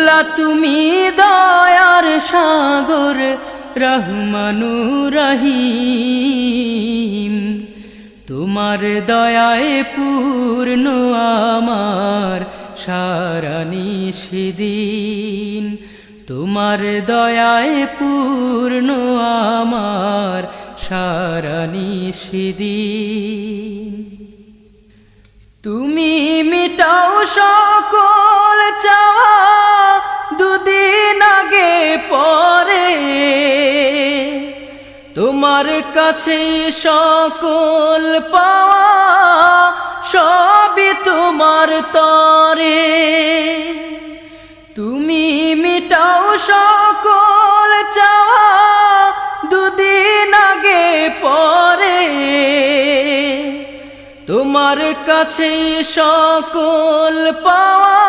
মৌলা তুমি দয়ার সাগর রহমানুর রহিম, তোমার দয়ায় পূর্ণ আমার সারা নিশিদিন, তোমার দয়ায় পূর্ণ আমার সারা নিশিদিন। তুমি মিটাও সকল চাওয়া দুদিন আগে পরে, তোমার কাছে সকল পাওয়া সবই তোমার তরে। তুমি মিটাও সকল চাওয়া দুদিন আগে পরে, তোমার কাছে সকল পাওয়া